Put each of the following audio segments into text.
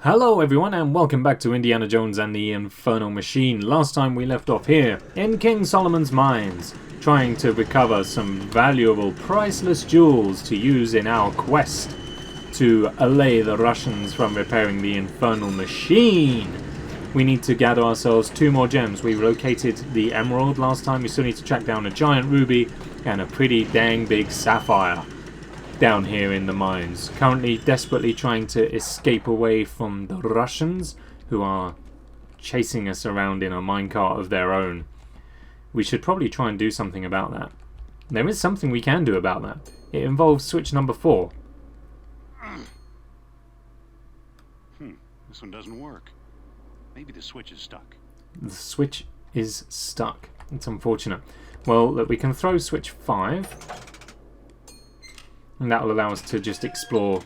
Hello everyone and welcome back to Indiana Jones and the Infernal Machine. Last time we left off here in King Solomon's mines, trying to recover some valuable, priceless jewels to use in our quest to allay the Russians from repairing the Infernal Machine. We need to gather ourselves 2 more gems. We located the emerald last time. We still need to track down a giant ruby and a pretty dang big sapphire down here in the mines. Currently desperately trying to escape away from the Russians who are chasing us around in a minecart of their own. We should probably try and do something about that. There is something we can do about that. It involves switch number 4. This one doesn't work. Maybe the switch is stuck. The switch is stuck. It's unfortunate. Well, look, we can throw switch 5. And that will allow us to just explore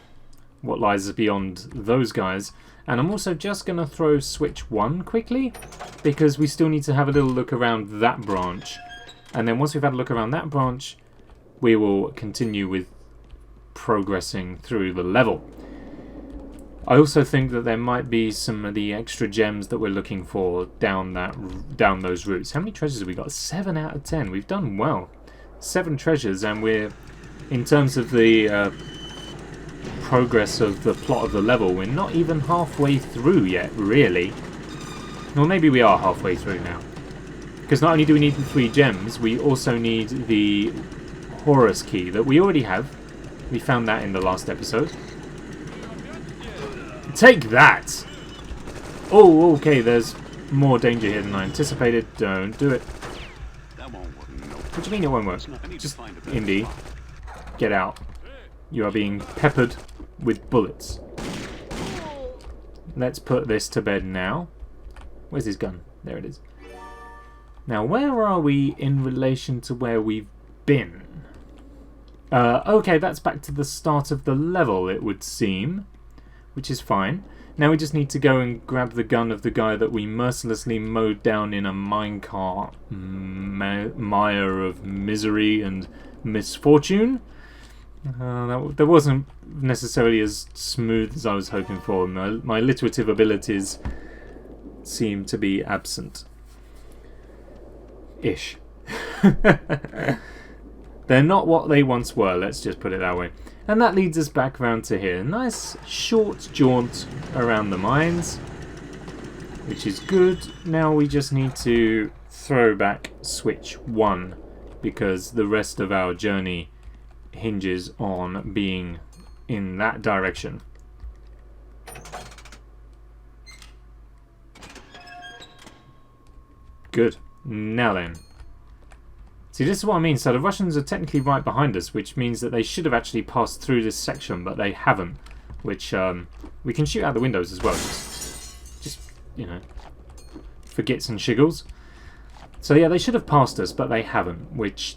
what lies beyond those guys. And I'm also just going to throw switch 1 quickly, because we still need to have a little look around that branch. And then once we've had a look around that branch, we will continue with progressing through the level. I also think that there might be some of the extra gems that we're looking for down those routes. How many treasures have we got? 7 out of 10. We've done well. 7 treasures, and we're... in terms of the progress of the plot of the level, we're not even halfway through yet, really. Well, maybe we are halfway through now. Because not only do we need the 3 gems, we also need the Horus key that we already have. We found that in the last episode. Take that! Oh, okay, there's more danger here than I anticipated. Don't do it. That won't work. No. What do you mean it won't work? Just, Indy. Get out. You are being peppered with bullets. Let's put this to bed now. Where's his gun? There it is. Now, where are we in relation to where we've been? Okay, that's back to the start of the level, it would seem. Which is fine. Now we just need to go and grab the gun of the guy that we mercilessly mowed down in a minecart mire of misery and misfortune. That wasn't necessarily as smooth as I was hoping for. My alliterative abilities seem to be absent. Ish. They're not what they once were, let's just put it that way. And that leads us back round to here. Nice short jaunt around the mines, which is good. Now we just need to throw back switch 1, because the rest of our journey hinges on being in that direction. Good. Now then. See, this is what I mean. So the Russians are technically right behind us, which means that they should have actually passed through this section, but they haven't. Which we can shoot out the windows as well. Just you know, for gits and shiggles. So yeah, they should have passed us, but they haven't, which,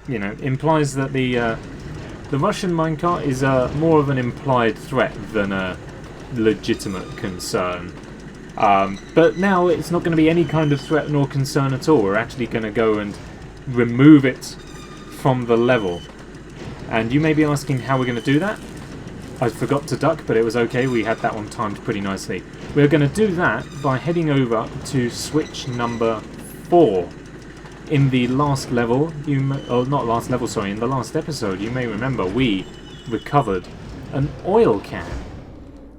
you know, implies that the Russian minecart is more of an implied threat than a legitimate concern. But now it's not going to be any kind of threat nor concern at all. We're actually going to go and remove it from the level. And you may be asking how we're going to do that. I forgot to duck, but it was okay. We had that one timed pretty nicely. We're going to do that by heading over to switch number 4. In the last level, in the last episode, you may remember we recovered an oil can.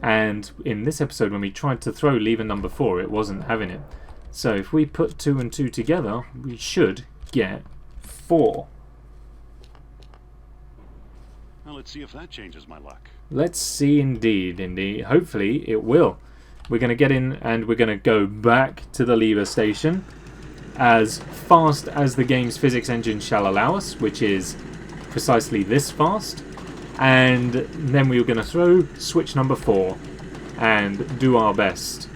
And in this episode, when we tried to throw lever number 4, it wasn't having it. So if we put 2 and 2 together, we should get 4. Well, let's see if that changes my luck. Let's see indeed, Indy. Hopefully it will. We're going to get in and we're going to go back to the lever station as fast as the game's physics engine shall allow us, which is precisely this fast. And then we're going to throw switch number 4 and do our best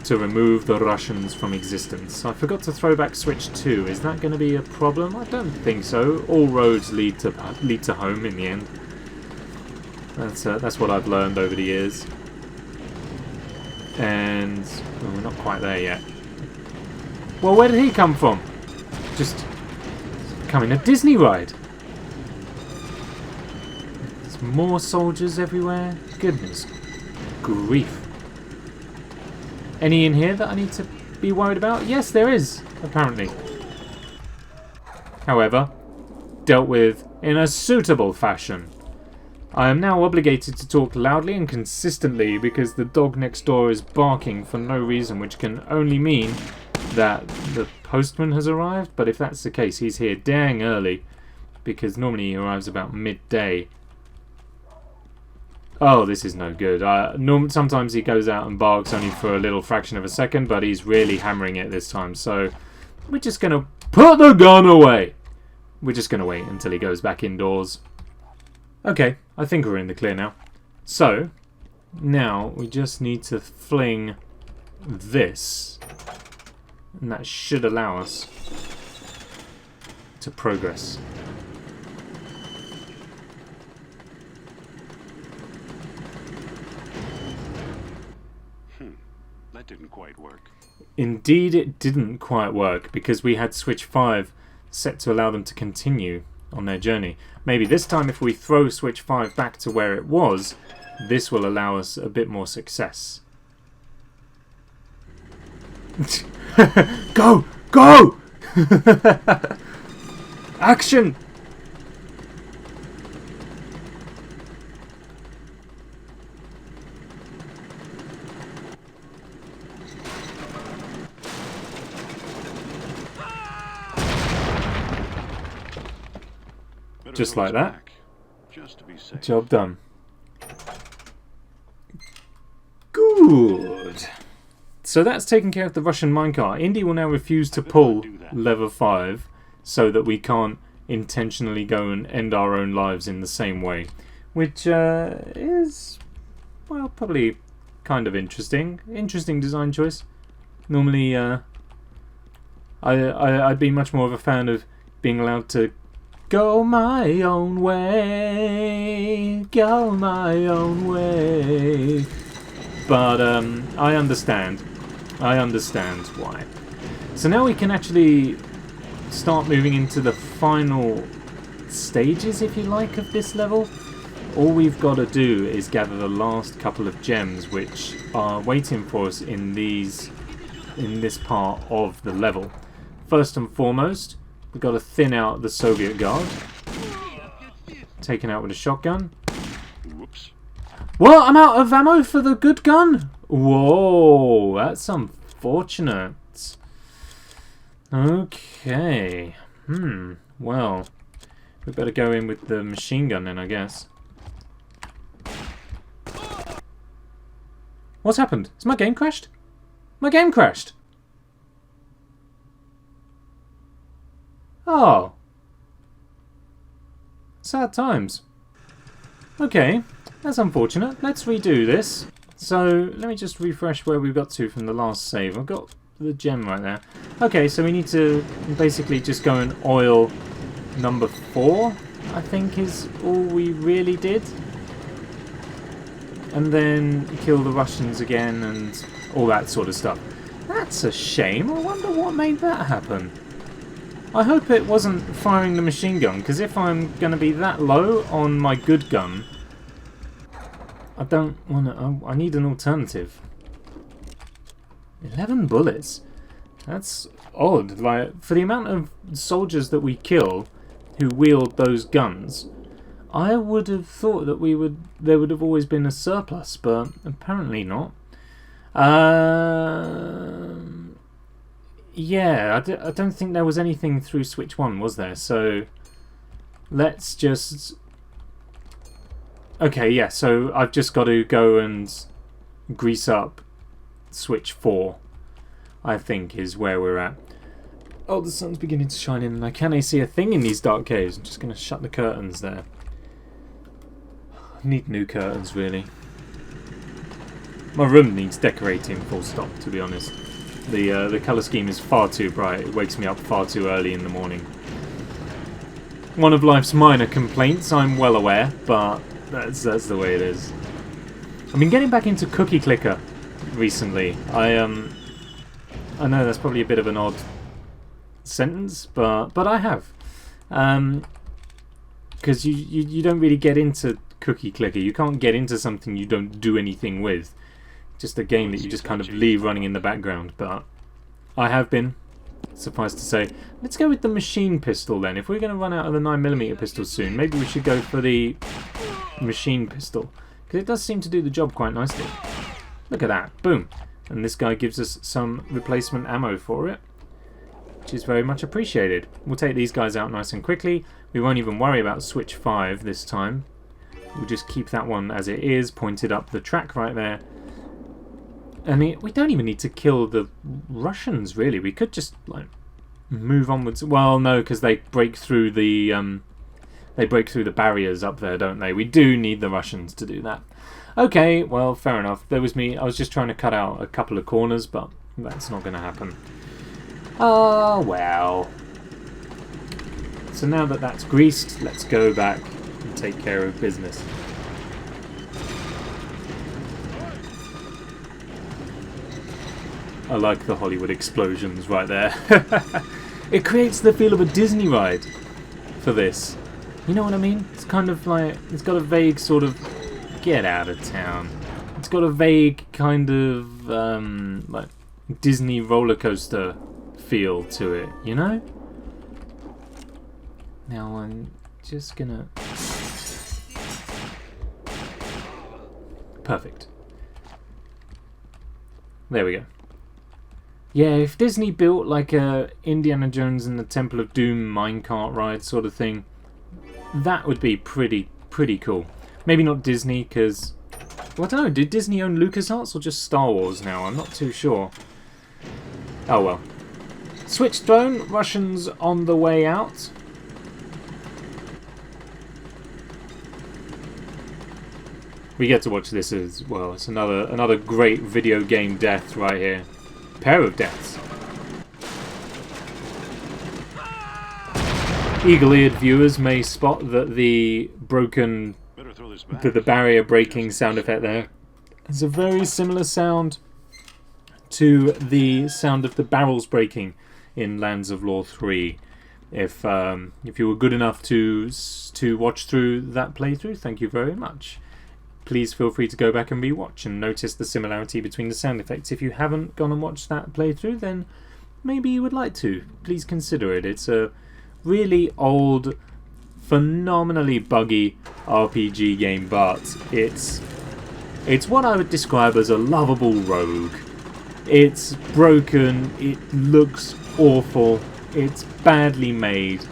to remove the Russians from existence. I forgot to throw back switch 2. Is that going to be a problem? I don't think so. All roads lead to home in the end. That's what I've learned over the years. And we're not quite there yet. Well, where did he come from? Just becoming a Disney ride. There's more soldiers everywhere. Goodness grief. Any in here that I need to be worried about? Yes, there is, apparently. However, dealt with in a suitable fashion. I am now obligated to talk loudly and consistently because the dog next door is barking for no reason, which can only mean that the postman has arrived. But if that's the case, he's here dang early, because normally he arrives about midday. Oh, this is no good. Sometimes he goes out and barks only for a little fraction of a second, but he's really hammering it this time. So we're just going to put the gun away. We're just going to wait until he goes back indoors. Okay, I think we're in the clear now. So, now we just need to fling this. And that should allow us to progress. That didn't quite work. Indeed, it didn't quite work because we had switch 5 set to allow them to continue on their journey. Maybe this time if we throw switch 5 back to where it was, this will allow us a bit more success. Go! Go! Action! Just like that. Just to be safe. Job done. Good. So that's taken care of the Russian minecart. Indy will now refuse to pull lever 5 so that we can't intentionally go and end our own lives in the same way. Which is, well, probably kind of interesting. Interesting design choice. Normally, I'd be much more of a fan of being allowed to go my own way, go my own way. But I understand why. So now we can actually start moving into the final stages, if you like, of this level. All we've got to do is gather the last couple of gems which are waiting for us in this part of the level. First and foremost, we've got to thin out the Soviet guard. Taken out with a shotgun. Whoops. What? I'm out of ammo for the good gun? Whoa, that's unfortunate. Okay. Well, we better go in with the machine gun then, I guess. What's happened? Has my game crashed? My game crashed. Oh. Sad times. Okay, that's unfortunate. Let's redo this. So, let me just refresh where we got to from the last save. I've got the gem right there. Okay, so we need to basically just go and oil number 4, I think is all we really did. And then kill the Russians again and all that sort of stuff. That's a shame. I wonder what made that happen. I hope it wasn't firing the machine gun, because if I'm going to be that low on my good gun, I don't want to... I need an alternative. 11 bullets? That's odd. Like, for the amount of soldiers that we kill who wield those guns, I would have thought that there would have always been a surplus, but apparently not. Yeah, I don't think there was anything through switch 1, was there? So let's just... Okay, yeah, so I've just got to go and grease up switch 4, I think, is where we're at. Oh, the sun's beginning to shine in and I can't see a thing in these dark caves. I'm just going to shut the curtains there. I need new curtains, really. My room needs decorating, full stop, to be honest. The colour scheme is far too bright. It wakes me up far too early in the morning. One of life's minor complaints, I'm well aware, but that's the way it is. I've been getting back into Cookie Clicker recently. I know that's probably a bit of an odd sentence, but I have. Because you don't really get into cookie clicker. You can't get into something you don't do anything with. Just a game that you just kind of leave running in the background. But I have been, suffice to say. Let's go with the machine pistol then. If we're going to run out of the 9mm pistol soon, maybe we should go for the machine pistol. Because it does seem to do the job quite nicely. Look at that. Boom. And this guy gives us some replacement ammo for it, which is very much appreciated. We'll take these guys out nice and quickly. We won't even worry about switch 5 this time. We'll just keep that one as it is, pointed up the track right there. And we don't even need to kill the Russians, really. We could just like move onwards. Well, no, because they break through the barriers up there, don't they? We do need the Russians to do that. Okay, well, fair enough. There was me. I was just trying to cut out a couple of corners, but that's not going to happen. Oh, well. So now that that's greased, let's go back and take care of business. I like the Hollywood explosions right there. It creates the feel of a Disney ride for this. You know what I mean? It's kind of like, it's got a vague sort of, get out of town. It's got a vague kind of like Disney roller coaster feel to it, you know? Now I'm just gonna... Perfect. There we go. Yeah, if Disney built like a Indiana Jones and the Temple of Doom minecart ride sort of thing, that would be pretty cool. Maybe not Disney, because... Well, I don't know, did Disney own LucasArts or just Star Wars now? I'm not too sure. Oh well. Switch drone, Russians on the way out. We get to watch this as well. It's another great video game death right here. Pair of deaths. Eagle-eared viewers may spot that the barrier breaking sound effect there is a very similar sound to the sound of the barrels breaking in Lands of Lore 3. If you were good enough to watch through that playthrough, thank you very much. Please feel free to go back and rewatch and notice the similarity between the sound effects. If you haven't gone and watched that playthrough, then maybe you would like to. Please consider it. It's a really old, phenomenally buggy RPG game, but it's what I would describe as a lovable rogue. It's broken, it looks awful, it's badly made,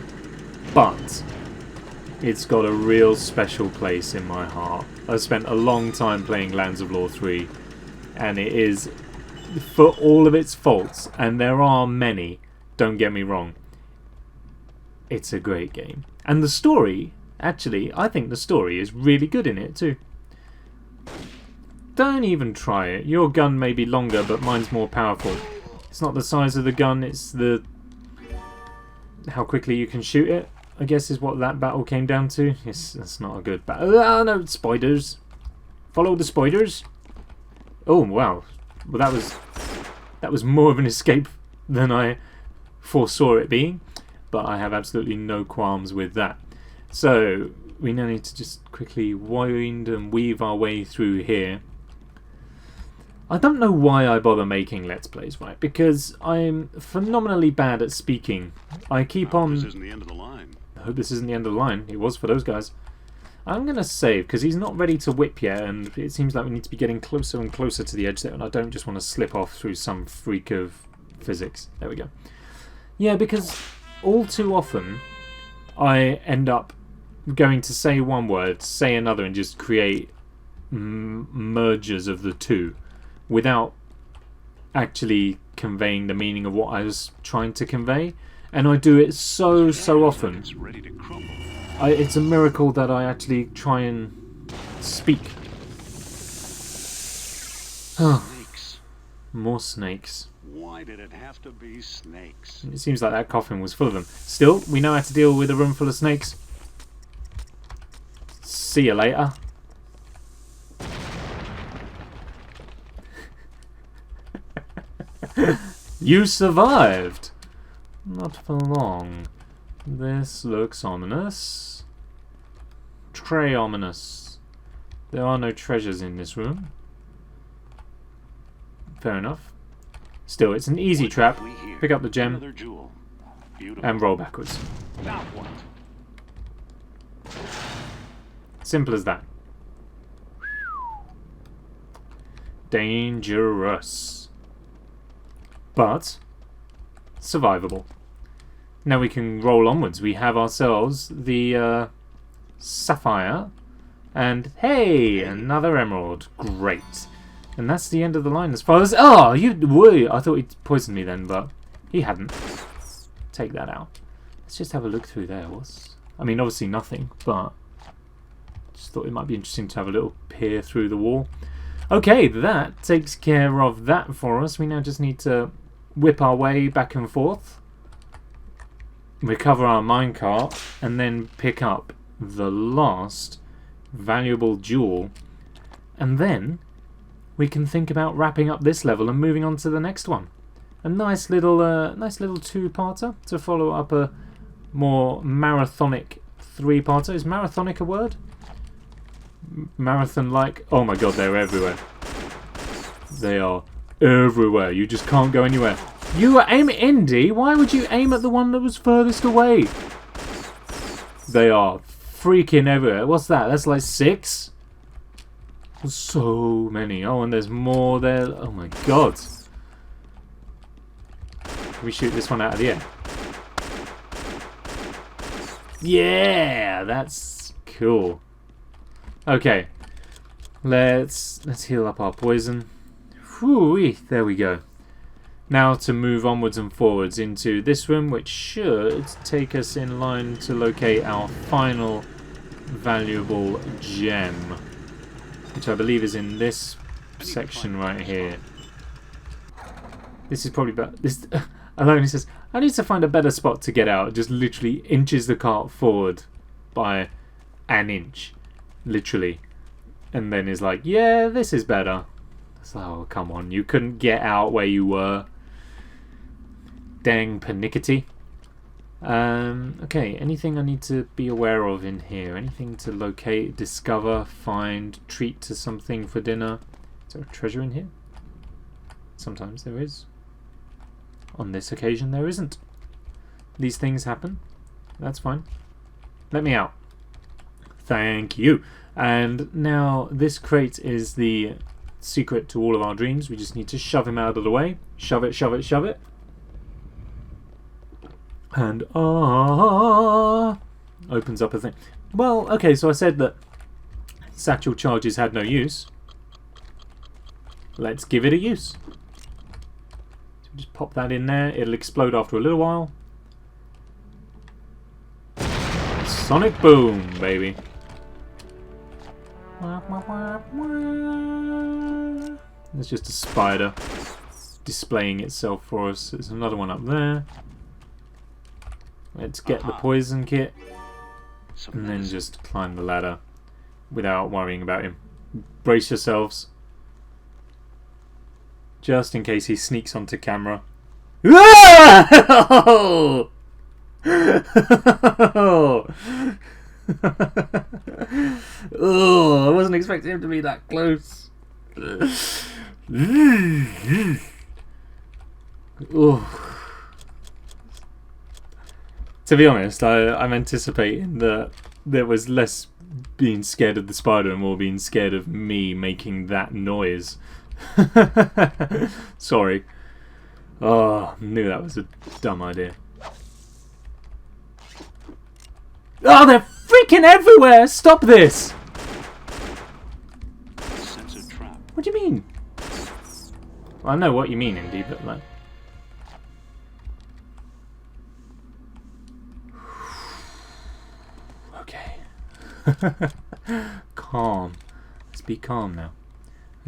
but it's got a real special place in my heart. I've spent a long time playing Lands of Lore 3, and it is, for all of its faults, and there are many, don't get me wrong, it's a great game. And the story, actually, I think the story is really good in it too. Don't even try it. Your gun may be longer, but mine's more powerful. It's not the size of the gun, it's the how quickly you can shoot it, I guess is what that battle came down to. Yes, that's not a good battle. Oh no, spiders. Follow the spiders. Oh wow. Well, that was more of an escape than I foresaw it being. But I have absolutely no qualms with that. So we now need to just quickly wind and weave our way through here. I don't know why I bother making Let's Plays, right? Because I'm phenomenally bad at speaking. I keep on... This isn't the end of the line. I hope this isn't the end of the line. It was for those guys. I'm going to save, because he's not ready to whip yet, and it seems like we need to be getting closer and closer to the edge there, and I don't just want to slip off through some freak of physics. There we go. Yeah, because all too often I end up going to say one word, say another, and just create mergers of the two without actually conveying the meaning of what I was trying to convey. And I do it so often. It's ready to crumble. It's a miracle that I actually try and speak. Snakes. More snakes. Why did it have to be snakes? It seems like that coffin was full of them. Still, we know how to deal with a room full of snakes. See you later. You survived! Not for long. This looks ominous. Très ominous. There are no treasures in this room. Fair enough. Still, it's an easy trap. Pick up the gem Another jewel. Beautiful. and roll backwards. Now what? Simple as that. Dangerous. But survivable. Now we can roll onwards. We have ourselves the sapphire. And hey, another emerald. Great. And that's the end of the line as far as... Oh, you... Wait, I thought he'd poisoned me then, but he hadn't. Take that out. Let's just have a look through there. I mean, obviously nothing, but... Just thought it might be interesting to have a little peer through the wall. Okay, that takes care of that for us. We now just need to whip our way back and forth. Recover our minecart. And then pick up the last valuable jewel. And then... we can think about wrapping up this level and moving on to the next one. A nice little two-parter to follow up a more marathonic three-parter. Is marathonic a word? Marathon-like? Oh my god, they're everywhere. They are everywhere. You just can't go anywhere. You were aiming Indy? Why would you aim at the one that was furthest away? They are freaking everywhere. What's that? That's like 6? So many. Oh, and there's more there. Oh my god. Can we shoot this one out of the air? Yeah, that's cool. Okay. Let's heal up our poison. Whew, there we go. Now to move onwards and forwards into this room, which should take us in line to locate our final valuable gem. Which I believe is in this section right here. This is probably better. This Alone says, I need to find a better spot to get out. It just literally inches the cart forward by an inch. Literally. And then is like, yeah, this is better. It's like, oh, come on. You couldn't get out where you were. Dang pernickety. Okay, anything I need to be aware of in here? Anything to locate, discover, find, treat to something for dinner? Is there a treasure in here? Sometimes there is. On this occasion there isn't. These things happen. That's fine. Let me out. Thank you. And now this crate is the secret to all of our dreams. We just need to shove him out of the way. Shove it, shove it, shove it. And opens up a thing. Well, okay, so I said that satchel charges had no use. Let's give it a use. So just pop that in there. It'll explode after a little while. Sonic boom, baby. There's just a spider displaying itself for us. There's another one up there. Let's get the poison kit and then just climb the ladder without worrying about him. Brace yourselves. Just in case he sneaks onto camera. Oh! Oh, I wasn't expecting him to be that close. Oh. To be honest, I'm anticipating that there was less being scared of the spider and more being scared of me making that noise. Sorry. Oh, knew that was a dumb idea. Oh, they're freaking everywhere! Stop this! What do you mean? Well, I know what you mean, Indy, but like... Okay. Calm. Let's be calm now.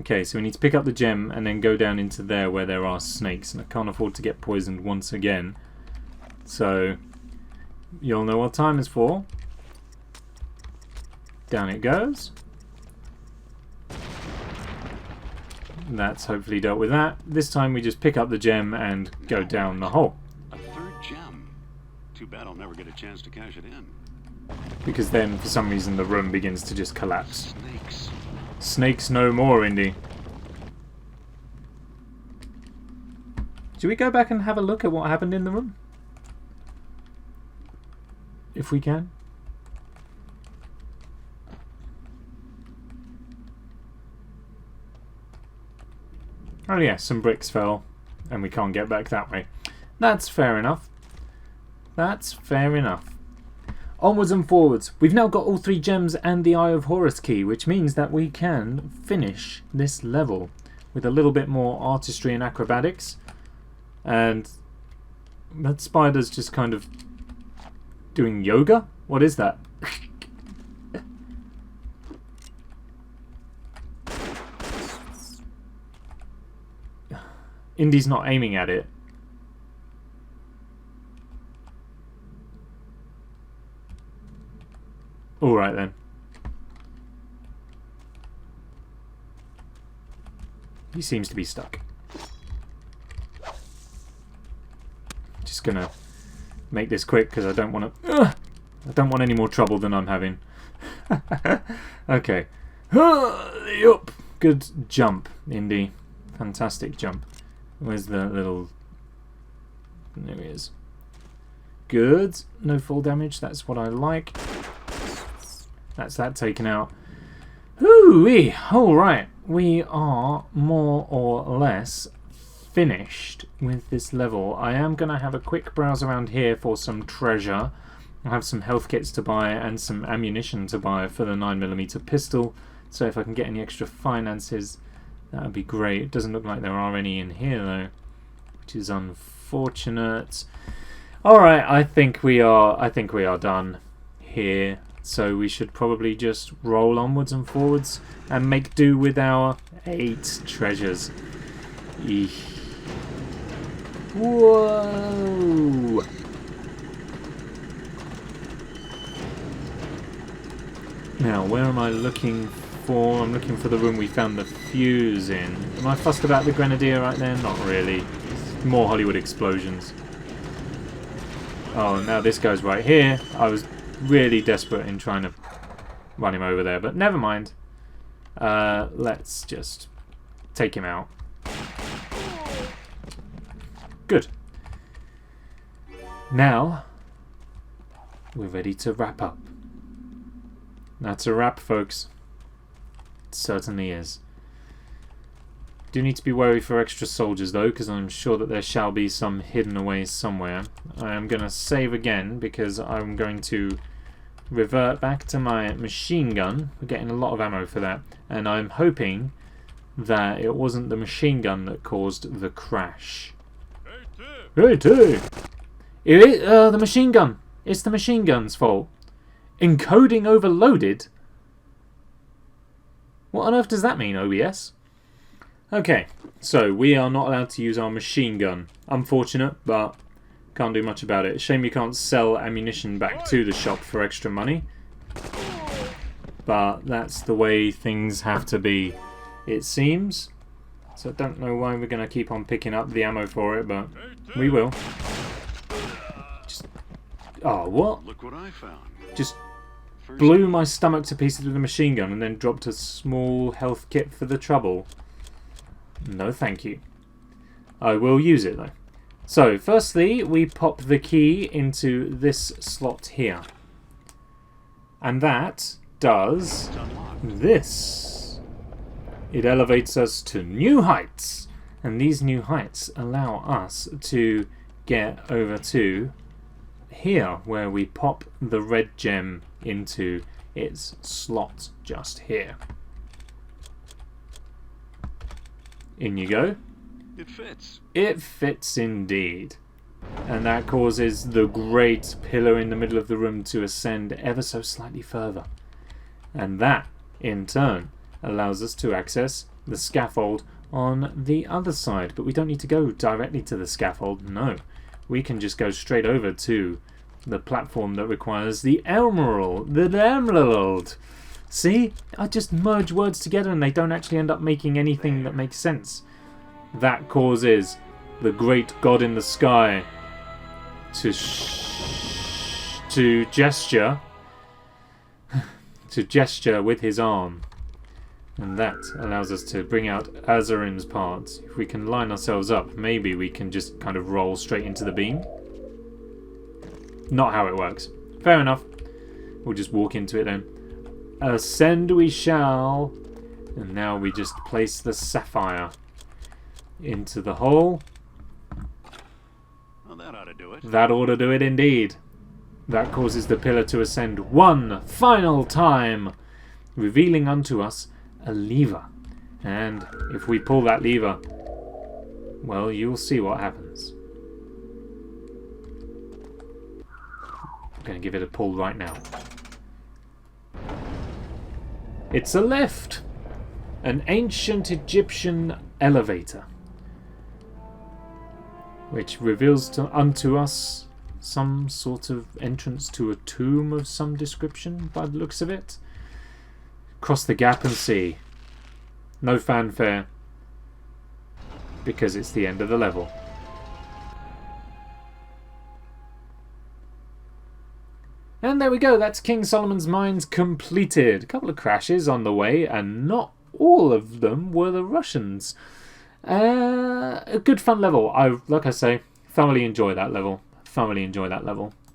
Okay, so we need to pick up the gem and then go down into there where there are snakes. And I can't afford to get poisoned once again. So, you'll know what time is for. Down it goes. That's hopefully dealt with that. This time we just pick up the gem and go down the hole. A third gem. Too bad I'll never get a chance to cash it in. Because then, for some reason, the room begins to just collapse. Snakes. Snakes no more, Indy. Should we go back and have a look at what happened in the room? If we can. Oh yeah, some bricks fell and we can't get back that way. That's fair enough. That's fair enough. Onwards and forwards. We've now got all 3 gems and the Eye of Horus key, which means that we can finish this level with a little bit more artistry and acrobatics. And that spider's just kind of doing yoga? What is that? Indy's not aiming at it. Alright then. He seems to be stuck. Just gonna make this quick because I don't want to. I don't want any more trouble than I'm having. Okay. Yup. Good jump, Indy. Fantastic jump. Where's the little... There he is. Good. No fall damage. That's what I like. That's that taken out. Hoo-wee. Alright. We are more or less finished with this level. I am going to have a quick browse around here for some treasure. I have some health kits to buy and some ammunition to buy for the 9mm pistol. So if I can get any extra finances, that would be great. It doesn't look like there are any in here though, which is unfortunate. Alright, I think we are done here. So we should probably just roll onwards and forwards and make do with our 8 treasures. Eek. Whoa! Now, where am I looking for? I'm looking for the room we found the fuse in. Am I fussed about the grenadier right there? Not really. It's more Hollywood explosions. Oh, now this goes right here. I was really desperate in trying to run him over there, but never mind. Let's just take him out. Good. Now, we're ready to wrap up. That's a wrap, folks. It certainly is. Do need to be wary for extra soldiers, though, because I'm sure that there shall be some hidden away somewhere. I am going to save again, because I'm going to revert back to my machine gun. We're getting a lot of ammo for that. And I'm hoping that it wasn't the machine gun that caused the crash. Hey, T! The machine gun! It's the machine gun's fault. Encoding overloaded? What on earth does that mean, OBS? Okay, so we are not allowed to use our machine gun. Unfortunate, but can't do much about it. Shame you can't sell ammunition back to the shop for extra money. But that's the way things have to be, it seems. So I don't know why we're going to keep on picking up the ammo for it, but we will. Just... Oh, what? Look what I found. Just blew my stomach to pieces with a machine gun and then dropped a small health kit for the trouble. No thank you. I will use it though. So firstly we pop the key into this slot here. And that does this. It elevates us to new heights. And these new heights allow us to get over to here, where we pop the red gem into its slot just here. In you go. It fits. It fits indeed. And that causes the great pillar in the middle of the room to ascend ever so slightly further. And that, in turn, allows us to access the scaffold on the other side. But we don't need to go directly to the scaffold, no. We can just go straight over to the platform that requires the emerald. The emerald! See? I just merge words together and they don't actually end up making anything that makes sense. That causes the great god in the sky to gesture with his arm. And that allows us to bring out Azarim's parts. If we can line ourselves up, maybe we can just kind of roll straight into the beam. Not how it works. Fair enough. We'll just walk into it then. Ascend we shall. And now we just place the sapphire into the hole. Well, that ought to do it. That ought to do it indeed. That causes the pillar to ascend one final time, revealing unto us a lever. And if we pull that lever, well, you'll see what happens. I'm going to give it a pull right now. It's a lift! An ancient Egyptian elevator, which reveals unto us some sort of entrance to a tomb of some description by the looks of it. Cross the gap and see. No fanfare, because it's the end of the level. And there we go, that's King Solomon's Mines completed. A couple of crashes on the way, and not all of them were the Russians. A good fun level. Like I say, thoroughly enjoy that level.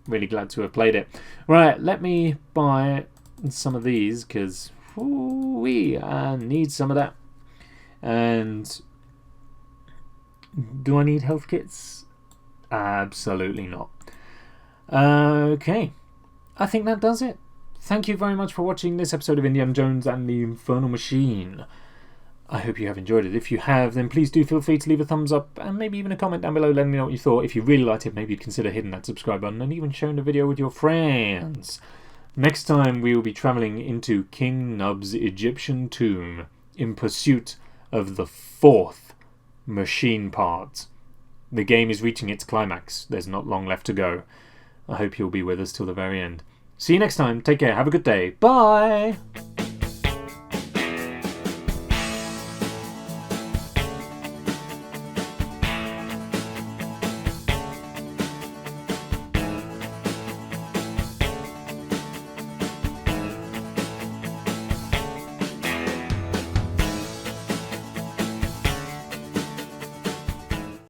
Really glad to have played it. Right, let me buy some of these, because we need some of that. And do I need health kits? Absolutely not. Okay, I think that does it. Thank you very much for watching this episode of Indiana Jones and the Infernal Machine. I hope you have enjoyed it. If you have, then please do feel free to leave a thumbs up and maybe even a comment down below letting me know what you thought. If you really liked it, maybe consider hitting that subscribe button and even sharing the video with your friends. Next time we will be travelling into King Nub's Egyptian tomb in pursuit of the 4th machine part. The game is reaching its climax. There's not long left to go. I hope you'll be with us till the very end. See you next time. Take care. Have a good day. Bye!